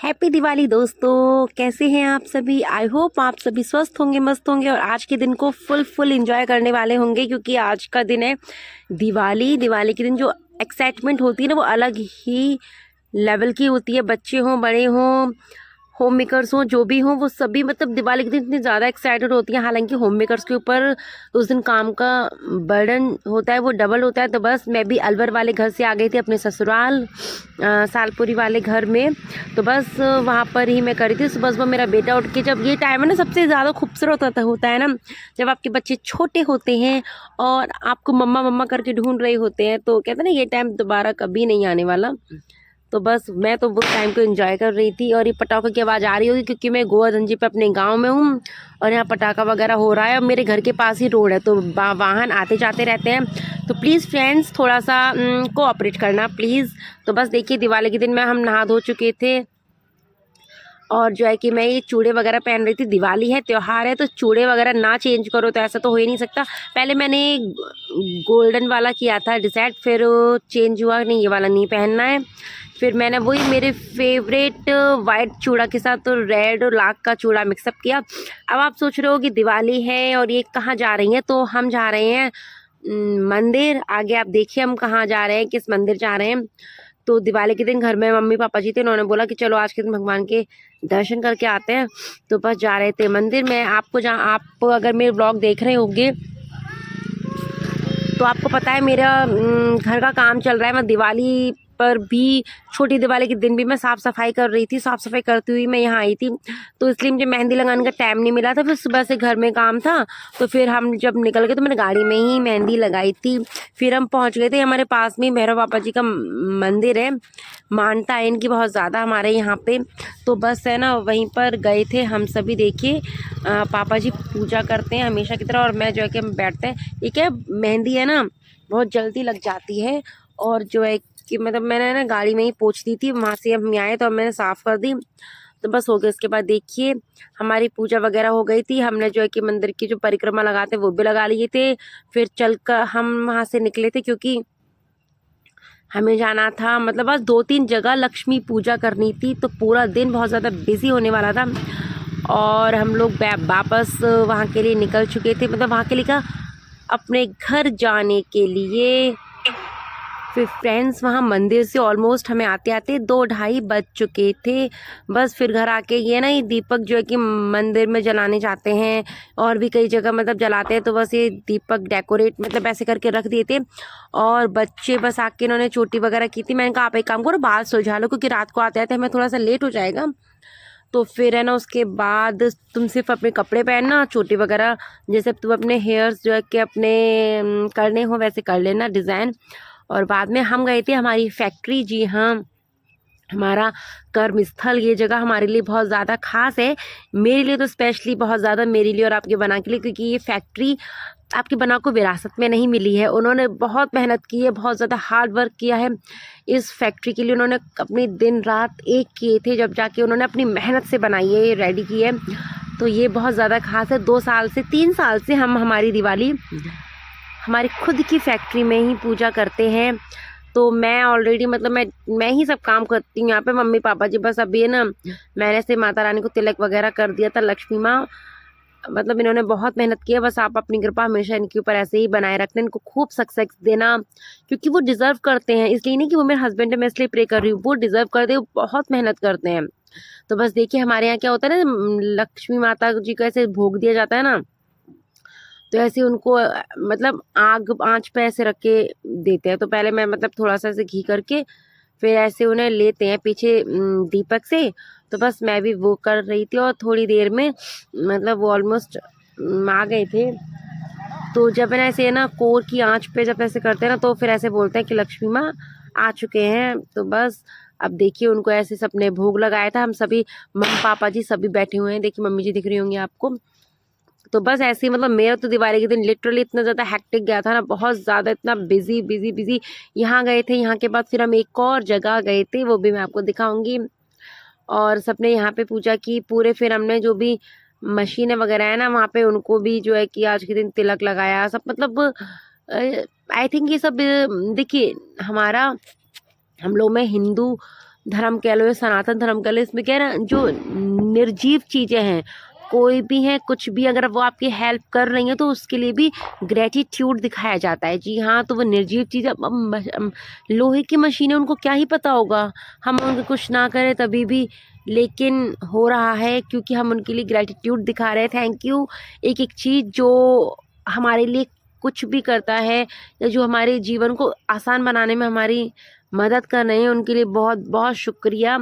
Happy Diwali दोस्तों, कैसे हैं आप सभी। आई होप आप सभी स्वस्थ होंगे, मस्त होंगे और आज के दिन को फुल एंजॉय करने वाले होंगे, क्योंकि आज का दिन है दिवाली। दिवाली के दिन जो एक्साइटमेंट होती है ना, वो अलग ही लेवल की होती है। बच्चे हों, बड़े हों, होम मेकर्स हों, जो भी हों, वो सभी मतलब दिवाली के दिन इतनी ज़्यादा एक्साइटेड होती हैं। हालांकि होम मेकर्स के ऊपर उस दिन काम का बर्डन होता है, वो डबल होता है। तो बस मैं भी अलवर वाले घर से आ गई थी अपने ससुराल, सालपुरी वाले घर में। तो बस वहाँ पर ही मैं करी थी। सुबह सुबह मेरा बेटा उठ के, जब ये टाइम है ना सबसे ज़्यादा खूबसूरत होता है ना, जब आपके बच्चे छोटे होते हैं और आपको मम्मा मम्मा करके ढूंढ रहे होते हैं, तो कहते हैं ना ये टाइम दोबारा कभी नहीं आने वाला। तो बस मैं तो वो टाइम को एंजॉय कर रही थी। और ये पटाखों की आवाज़ आ रही होगी क्योंकि मैं गोवर्धन पे अपने गांव में हूँ और यहाँ पटाखा वगैरह हो रहा है। और मेरे घर के पास ही रोड है, तो वाहन आते जाते रहते हैं। तो प्लीज़ फ्रेंड्स, थोड़ा सा कोऑपरेट करना प्लीज़। तो बस देखिए, दिवाली के दिन में हम नहा धो चुके थे और जो है कि मैं ये चूड़े वगैरह पहन रही थी। दिवाली है, त्यौहार है, तो चूड़े वगैरह ना चेंज करो तो ऐसा तो हो ही नहीं सकता। पहले मैंने गोल्डन वाला किया था डिसाइड, फिर चेंज हुआ नहीं, ये वाला नहीं पहनना है। फिर मैंने वही मेरे फेवरेट वाइट चूड़ा के साथ तो रेड और लाख का चूड़ा मिक्सअप किया। अब आप सोच रहे हो कि दिवाली है और ये कहाँ जा रही हैं, तो हम जा रहे हैं मंदिर। आगे आप देखिए हम कहाँ जा रहे हैं, किस मंदिर जा रहे हैं। तो दिवाली के दिन घर में मम्मी पापा जी थे, उन्होंने बोला कि चलो आज के दिन भगवान के दर्शन करके आते हैं। तो बस जा रहे थे मंदिर में। आपको जहाँ आप अगर मेरे ब्लॉग देख रहे होंगे तो आपको पता है मेरा घर का काम चल रहा है। मैं दिवाली पर भी, छोटी दिवाली के दिन भी मैं साफ़ सफाई कर रही थी। साफ़ सफाई करती हुई मैं यहाँ आई थी, तो इसलिए मुझे मेहंदी लगाने का टाइम नहीं मिला था। फिर सुबह से घर में काम था, तो फिर हम जब निकल गए तो मैंने गाड़ी में ही मेहंदी लगाई थी। फिर हम पहुँच गए थे, हमारे पास में भैरव बाबा जी का मंदिर है। मानता है इनकी बहुत ज़्यादा हमारे यहाँ पे। तो बस है ना, वहीं पर गए थे हम सभी। देखिए पापा जी पूजा करते हैं हमेशा की तरह, और मैं जो है कि हम बैठते हैं। ये क्या मेहंदी है ना, बहुत जल्दी लग जाती है। और जो है कि मतलब मैंने ना गाड़ी में ही पोंछ दी थी, वहाँ से हम आए तो मैंने साफ़ कर दी। तो बस हो गया। उसके बाद देखिए हमारी पूजा वगैरह हो गई थी। हमने जो है कि मंदिर की जो परिक्रमा लगाते हैं वो भी लगा लिए थे। फिर चल कर हम वहाँ से निकले थे, क्योंकि हमें जाना था, मतलब बस 2-3 जगह लक्ष्मी पूजा करनी थी। तो पूरा दिन बहुत ज़्यादा बिजी होने वाला था और हम लोग वापस वहाँ के लिए निकल चुके थे। मतलब वहाँ के लिए क्या, अपने घर जाने के लिए। फिर फ्रेंड्स वहाँ मंदिर से ऑलमोस्ट हमें आते आते 2-2:30 बज चुके थे। बस फिर घर आके ये ना, ये दीपक जो है कि मंदिर में जलाने जाते हैं और भी कई जगह मतलब जलाते हैं। तो बस ये दीपक डेकोरेट मतलब ऐसे करके रख दिए थे। और बच्चे बस आके इन्होंने चोटी वगैरह की थी। मैंने कहा आप एक काम करो, बाहर सुलझा लो, क्योंकि रात को आते आते हमें थोड़ा सा लेट हो जाएगा। तो फिर है ना, उसके बाद तुम सिर्फ अपने कपड़े पहनना, चोटी वगैरह जैसे तुम अपने हेयर्स जो है कि अपने करने हो वैसे कर लेना डिज़ाइन। और बाद में हम गए थे हमारी फैक्ट्री। जी हाँ, हमारा कर्म स्थल, ये जगह हमारे लिए बहुत ज़्यादा खास है। मेरे लिए तो स्पेशली बहुत ज़्यादा, मेरे लिए और आपके बना के लिए, क्योंकि ये फैक्ट्री आपके बना को विरासत में नहीं मिली है। उन्होंने बहुत मेहनत की है, बहुत ज़्यादा हार्ड वर्क किया है इस फैक्ट्री के लिए। उन्होंने अपनी दिन रात एक किए थे, जब जाके उन्होंने अपनी मेहनत से बनाई है, ये रेडी की है। तो ये बहुत ज़्यादा खास है। 2 साल से 3 साल से हम हमारी दिवाली हमारी खुद की फैक्ट्री में ही पूजा करते हैं। तो मैं ऑलरेडी मतलब मैं ही सब काम करती हूँ यहाँ पे। मम्मी पापा जी बस अभी है ना, मैंने से माता रानी को तिलक वगैरह कर दिया था। लक्ष्मी माँ मतलब इन्होंने बहुत मेहनत की है। बस आप अपनी कृपा हमेशा इनके ऊपर ऐसे ही बनाए रखना, इनको खूब सक्सेस देना, क्योंकि वो डिज़र्व करते हैं। इसलिए नहीं कि वो मेरे हस्बैंड है मैं इसलिए प्रे कर रही हूँ, वो डिज़र्व करते हैं, वो बहुत मेहनत करते हैं। तो बस देखिए हमारे यहाँ क्या होता है ना, लक्ष्मी माता जी को ऐसे भोग दिया जाता है ना, तो ऐसे उनको मतलब आग आँच पे ऐसे रख के देते हैं। तो पहले मैं मतलब थोड़ा सा ऐसे घी करके फिर ऐसे उन्हें लेते हैं पीछे दीपक से। तो बस मैं भी वो कर रही थी और थोड़ी देर में मतलब वो ऑलमोस्ट आ गए थे। तो जब ना ऐसे ना कोर की आँच पे जब ऐसे करते हैं ना, तो फिर ऐसे बोलते हैं कि लक्ष्मी माँ आ चुके हैं। तो बस अब देखिए उनको ऐसे सबने भोग लगाया था। हम सभी मम्मी पापा जी सभी बैठे हुए हैं। देखिए मम्मी जी दिख रही होंगी आपको। तो बस ऐसे ही मतलब मेरा तो दिवाली के दिन लिटरली इतना ज़्यादा हेक्टिक गया था ना, बहुत ज़्यादा, इतना बिजी बिजी बिजी। यहाँ गए थे, यहाँ के बाद फिर हम एक और जगह गए थे, वो भी मैं आपको दिखाऊंगी। और सबने यहाँ पे पूजा की पूरे। फिर हमने जो भी मशीनें वगैरह है ना, वहाँ पे उनको भी जो है कि आज के दिन तिलक लगाया सब। मतलब आई थिंक ये सब देखिए हमारा, हम लोग में हिंदू धर्म कह लो या सनातन धर्म कह लो, इसमें क्या है ना, जो निर्जीव चीज़ें हैं, कोई भी है, कुछ भी, अगर वो आपकी हेल्प कर रही है तो उसके लिए भी ग्रेटिट्यूड दिखाया जाता है। जी हाँ, तो वो निर्जीव चीज़, लोहे की मशीनें, उनको क्या ही पता होगा, हम उनको कुछ ना करें तभी भी, लेकिन हो रहा है क्योंकि हम उनके लिए ग्रेटिट्यूड दिखा रहे हैं। Thank you. एक एक चीज़ जो हमारे लिए कुछ भी करता है या जो हमारे जीवन को आसान बनाने में हमारी मदद कर रहे हैं, उनके लिए बहुत बहुत शुक्रिया।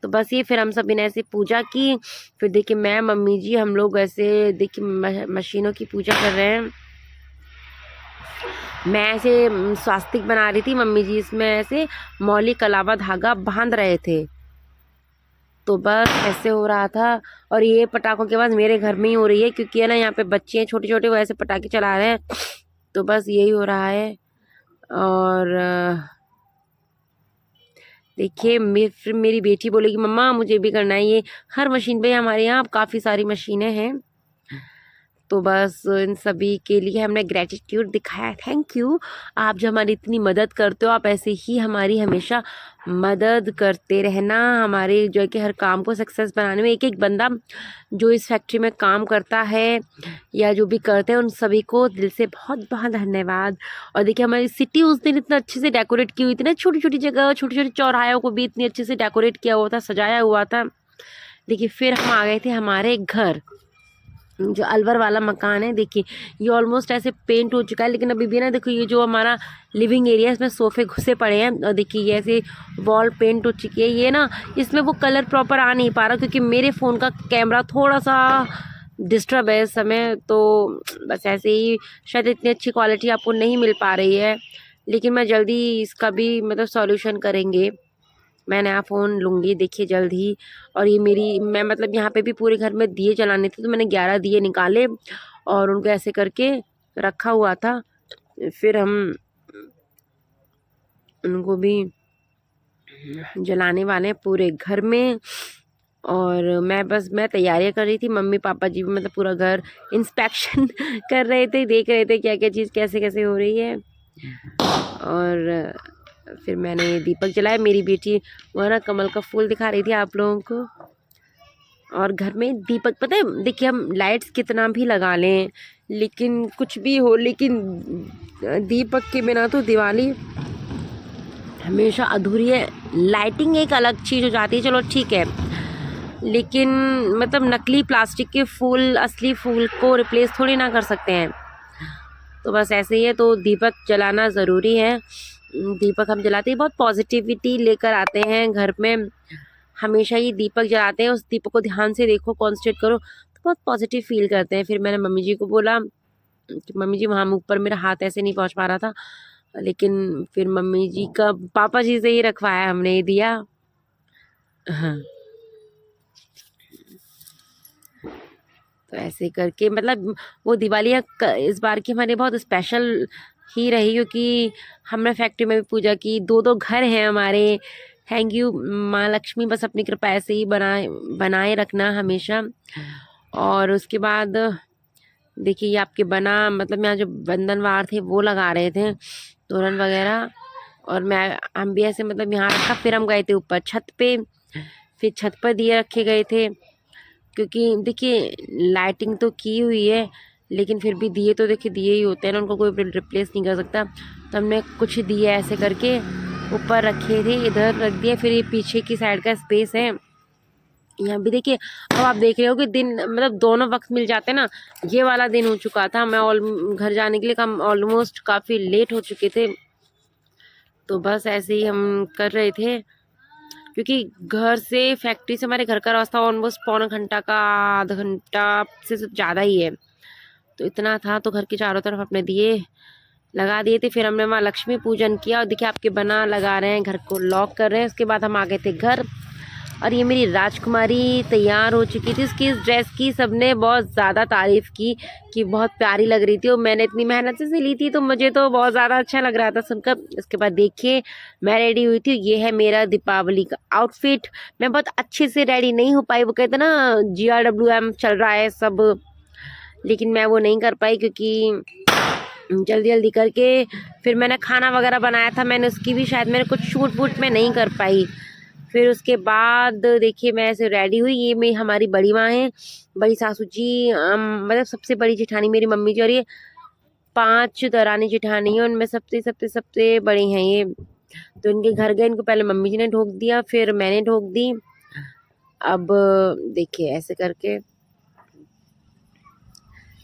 तो बस ये फिर हम सभी ने ऐसे पूजा की। फिर देखिए मैं, मम्मी जी, हम लोग ऐसे देखिए मशीनों की पूजा कर रहे हैं। मैं ऐसे स्वास्तिक बना रही थी, मम्मी जी इसमें ऐसे मौली कलावा धागा बांध रहे थे। तो बस ऐसे हो रहा था। और ये पटाखों की आवाज़ मेरे घर में ही हो रही है क्योंकि है ना, यहाँ पे बच्चे हैं छोटे छोटे, वो ऐसे पटाखे चला रहे हैं। तो बस यही हो रहा है। और देखिए फिर मेरी बेटी बोलेगी मम्मा मुझे भी करना है ये। हर मशीन पे हमारे यहाँ काफ़ी सारी मशीनें हैं। तो बस इन सभी के लिए हमने ग्रेटिट्यूड दिखाया। Thank you. आप जो हमारी इतनी मदद करते हो, आप ऐसे ही हमारी हमेशा मदद करते रहना, हमारे जो है कि हर काम को सक्सेस बनाने में। एक एक बंदा जो इस फैक्ट्री में काम करता है या जो भी करते हैं, उन सभी को दिल से बहुत बहुत धन्यवाद। और देखिए हमारी सिटी उस दिन इतना अच्छे से डेकोरेट की हुई थी ना, छोटी छोटी जगह, छोटे छोटे चौराहों को भी इतनी अच्छे से डेकोरेट किया हुआ था, सजाया हुआ था। देखिए फिर हम आ गए थे हमारे घर, जो अलवर वाला मकान है। देखिए ये ऑलमोस्ट ऐसे पेंट हो चुका है, लेकिन अभी भी ना, देखो ये जो हमारा लिविंग एरिया है, इसमें सोफे घुसे पड़े हैं। और देखिए ये ऐसे वॉल पेंट हो चुकी है। ये ना, इसमें वो कलर प्रॉपर आ नहीं पा रहा क्योंकि मेरे फ़ोन का कैमरा थोड़ा सा डिस्टर्ब है इस समय। तो बस ऐसे ही शायद इतनी अच्छी क्वालिटी आपको नहीं मिल पा रही है, लेकिन मैं जल्दी इसका भी मतलब सॉल्यूशन करेंगे। मैं नया फ़ोन लूँगी देखिए जल्द ही। और ये मैं मतलब यहाँ पे भी पूरे घर में दिए जलाने थे, तो मैंने 11 दिए निकाले और उनको ऐसे करके रखा हुआ था। फिर हम उनको भी जलाने वाले हैं पूरे घर में। और मैं तैयारियां कर रही थी, मम्मी पापा जी भी मतलब पूरा घर इंस्पेक्शन कर रहे थे, देख रहे थे क्या क्या चीज़ कैसे कैसे हो रही है। और फिर मैंने ये दीपक जलाया। मेरी बेटी वो है ना, कमल का फूल दिखा रही थी आप लोगों को। और घर में दीपक, पता है देखिए हम लाइट्स कितना भी लगा लें, लेकिन कुछ भी हो, लेकिन दीपक के बिना तो दिवाली हमेशा अधूरी है। लाइटिंग एक अलग चीज़ हो जाती है, चलो ठीक है, लेकिन मतलब नकली प्लास्टिक के फूल असली फूल को रिप्लेस थोड़ी ना कर सकते हैं। तो बस ऐसे ही है, तो दीपक जलाना ज़रूरी है। दीपक हम जलाते हैं, बहुत पॉजिटिविटी लेकर आते हैं घर में। हमेशा ही दीपक जलाते हैं, उस दीपक को ध्यान से देखो, कॉन्सेंट्रेट करो, तो बहुत पॉजिटिव फील करते हैं। फिर मैंने मम्मी जी को बोला कि मम्मी जी वहाँ ऊपर मेरा हाथ ऐसे नहीं पहुँच पा रहा था, लेकिन फिर मम्मी जी का पापा जी से ही रखवाया हमने ये दिया। हाँ, तो ऐसे करके मतलब वो दिवाली इस बार की हमारे बहुत स्पेशल ही रही, क्योंकि हमने फैक्ट्री में भी पूजा की, दो दो घर हैं हमारे। थैंक यू माँ लक्ष्मी, बस अपनी कृपा ऐसे ही बनाए रखना हमेशा। और उसके बाद देखिए ये आपके मतलब यहाँ जो बंधनवार थे वो लगा रहे थे, तोरण वगैरह। और हम भी ऐसे मतलब यहाँ रखा। फिर हम गए थे ऊपर छत पे, फिर छत पर दिए रखे गए थे, क्योंकि देखिए लाइटिंग तो की हुई है, लेकिन फिर भी दिए तो देखिए दिए ही होते हैं ना, उनको कोई रिप्लेस नहीं कर सकता। तो हमने कुछ दिए ऐसे करके ऊपर रखे थे, इधर रख दिए। फिर ये पीछे की साइड का स्पेस है, यहाँ भी देखिए। अब आप देख रहे हो कि दिन मतलब दोनों वक्त मिल जाते हैं ना। ये वाला दिन हो चुका था, मैं घर जाने के लिए हम ऑलमोस्ट काफ़ी लेट हो चुके थे। तो बस ऐसे ही हम कर रहे थे, क्योंकि घर से फैक्ट्री से हमारे घर का रास्ता ऑलमोस्ट पौना घंटा का, आधा घंटा से ज़्यादा ही है। तो इतना था, तो घर के चारों तरफ अपने दिए लगा दिए थे। फिर हमने माँ लक्ष्मी पूजन किया, और देखिए आपके बना लगा रहे हैं, घर को लॉक कर रहे हैं। उसके बाद हम आ गए थे घर। और ये मेरी राजकुमारी तैयार हो चुकी थी। उसकी इस ड्रेस की सबने बहुत ज़्यादा तारीफ़ की कि बहुत प्यारी लग रही थी, और मैंने इतनी मेहनत से सिली थी, तो मुझे तो बहुत ज़्यादा अच्छा लग रहा था सुनकर। उसके बाद देखिए मैं रेडी हुई थी। ये है मेरा दीपावली का आउटफिट। मैं बहुत अच्छे से रेडी नहीं हो पाई, वो कहते ना GRWM चल रहा है सब, लेकिन मैं वो नहीं कर पाई क्योंकि जल्दी जल्दी करके फिर मैंने खाना वगैरह बनाया था, मैंने उसकी भी शायद मैंने कुछ शूट वूट में नहीं कर पाई। फिर उसके बाद देखिए मैं ऐसे रेडी हुई। ये मेरी हमारी बड़ी माँ हैं, बड़ी सासू जी, मतलब सबसे बड़ी जेठानी मेरी मम्मी जी, और ये 5 दरानी जेठानी हैं, उनमें सबसे सबसे सबसे बड़ी हैं ये। तो इनके घर गए, इनको पहले मम्मी जी ने ठोक दिया, फिर मैंने ठोक दी। अब देखिए ऐसे करके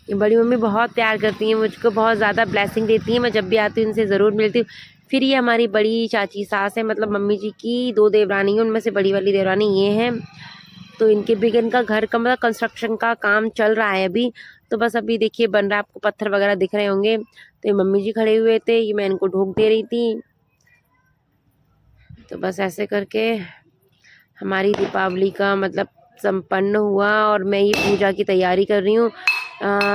ये बड़ी मम्मी बहुत प्यार करती हैं मुझको, बहुत ज़्यादा ब्लेसिंग देती हैं। मैं जब भी आती हूँ इनसे ज़रूर मिलती हूँ। फिर ये हमारी बड़ी चाची सास है, मतलब मम्मी जी की 2 देवरानी हैं, उनमें से बड़ी वाली देवरानी ये हैं। तो इनके भी इनका घर का मतलब कंस्ट्रक्शन का काम चल रहा है अभी। तो बस अभी देखिए बन रहा है, आपको पत्थर वगैरह दिख रहे होंगे। तो ये मम्मी जी खड़े हुए थे, ये मैं इनको ढोक दे रही थी। तो बस ऐसे करके हमारी दीपावली का मतलब संपन्न हुआ, और मैं ये पूजा की तैयारी कर रही हूँ।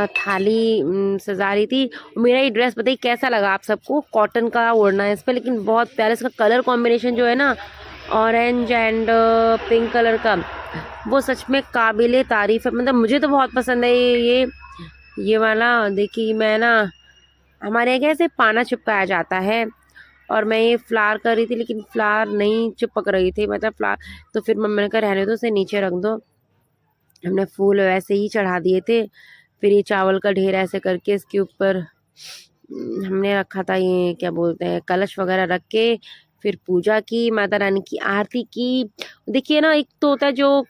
थाली सजा रही थी। मेरा ये ड्रेस बताइए कैसा लगा आप सबको? कॉटन का ओढ़ना है इस पर, लेकिन बहुत प्यारा इसका कलर कॉम्बिनेशन जो है ना, ऑरेंज एंड पिंक कलर का, वो सच में काबिले तारीफ है। मतलब मुझे तो बहुत पसंद है ये वाला। देखिए मैं ना, हमारे यहाँ कैसे पाना चिपकाया जाता है, और मैं ये फ्लावर कर रही थी, लेकिन फ्लावर नहीं चिपक रही थी, मतलब फ्लावर। तो फिर मम्मी ने कहा रहने दो, उसे नीचे रख दो। हमने फूल वैसे ही चढ़ा दिए थे। फिर ये चावल का ढेर ऐसे करके इसके ऊपर हमने रखा था, ये क्या बोलते हैं, कलश वगैरह रख के फिर पूजा की, माता रानी की आरती की। देखिए ना, एक तो होता है जो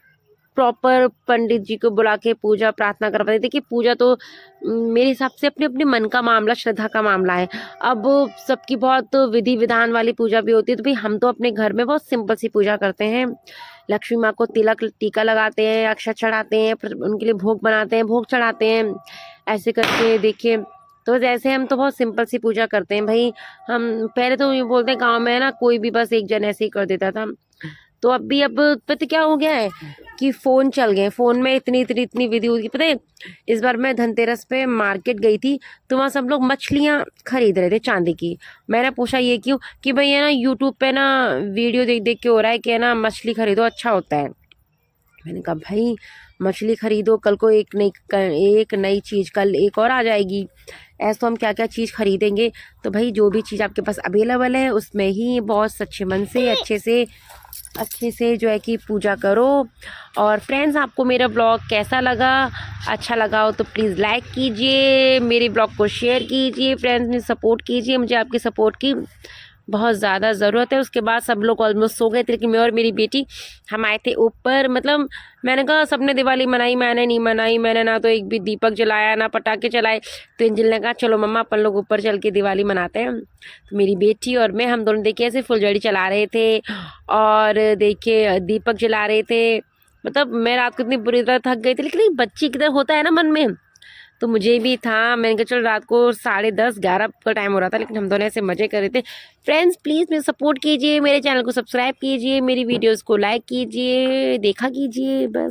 प्रॉपर पंडित जी को बुला के पूजा प्रार्थना करवाते। देखिए पूजा तो मेरे हिसाब से अपने अपने मन का मामला, श्रद्धा का मामला है। अब सबकी बहुत विधि विधान वाली पूजा भी होती है, तो भाई हम तो अपने घर में बहुत सिंपल सी पूजा करते हैं। लक्ष्मी माँ को तिलक टीका लगाते हैं, अक्षत चढ़ाते हैं, फिर उनके लिए भोग बनाते हैं, भोग चढ़ाते हैं, ऐसे करके देखिए। तो जैसे हम तो बहुत सिंपल सी पूजा करते हैं भाई। हम पहले तो ये बोलते हैं गाँव में ना, कोई भी बस एक जन ऐसे ही कर देता था। तो अब पता क्या हो गया है कि फ़ोन चल गए। फ़ोन में इतनी इतनी इतनी विधि होती है। पता है, इस बार मैं धनतेरस पे मार्केट गई थी, तो वहाँ सब लोग मछलियाँ खरीद रहे थे चांदी की। मैंने पूछा ये क्यों, कि भाई है ना यूट्यूब पे ना वीडियो देख देख के हो रहा है कि है ना मछली खरीदो, अच्छा होता है। मैंने कहा भाई मछली खरीदो, कल को एक नई चीज़ कल एक और आ जाएगी। ऐसा तो हम क्या क्या चीज़ खरीदेंगे। तो भाई जो भी चीज़ आपके पास अवेलेबल है उसमें ही बहुत सच्चे मन से अच्छे से जो है कि पूजा करो। और फ्रेंड्स, आपको मेरा ब्लॉग कैसा लगा? अच्छा लगा हो तो प्लीज़ लाइक कीजिए, मेरे ब्लॉग को शेयर कीजिए, फ्रेंड्स में सपोर्ट कीजिए। मुझे आपकी सपोर्ट की बहुत ज़्यादा ज़रूरत है। उसके बाद सब लोग ऑलमोस्ट सो गए थे, लेकिन मैं और मेरी बेटी हम आए थे ऊपर। मतलब मैंने कहा सबने दिवाली मनाई, मैंने नहीं मनाई। मैंने ना तो एक भी दीपक जलाया, ना पटाखे चलाए। तो एंजल ने कहा चलो मम्मा अपन लोग ऊपर चल के दिवाली मनाते हैं। तो मेरी बेटी और मैं, हम दोनों देखिए ऐसे फुलझड़ी चला रहे थे, और देखिए दीपक जला रहे थे। मतलब मैं रात को इतनी बुरी तरह थक गई थी, लेकिन एक बच्ची की तरह होता है ना मन में, तो मुझे भी था। मैंने कहा चलो, रात को 10:30-11 का टाइम हो रहा था, लेकिन हम दोनों ऐसे मज़े कर रहे थे। फ्रेंड्स प्लीज़ मेरे सपोर्ट कीजिए, मेरे चैनल को सब्सक्राइब कीजिए, मेरी वीडियोस को लाइक कीजिए, देखा कीजिए बस।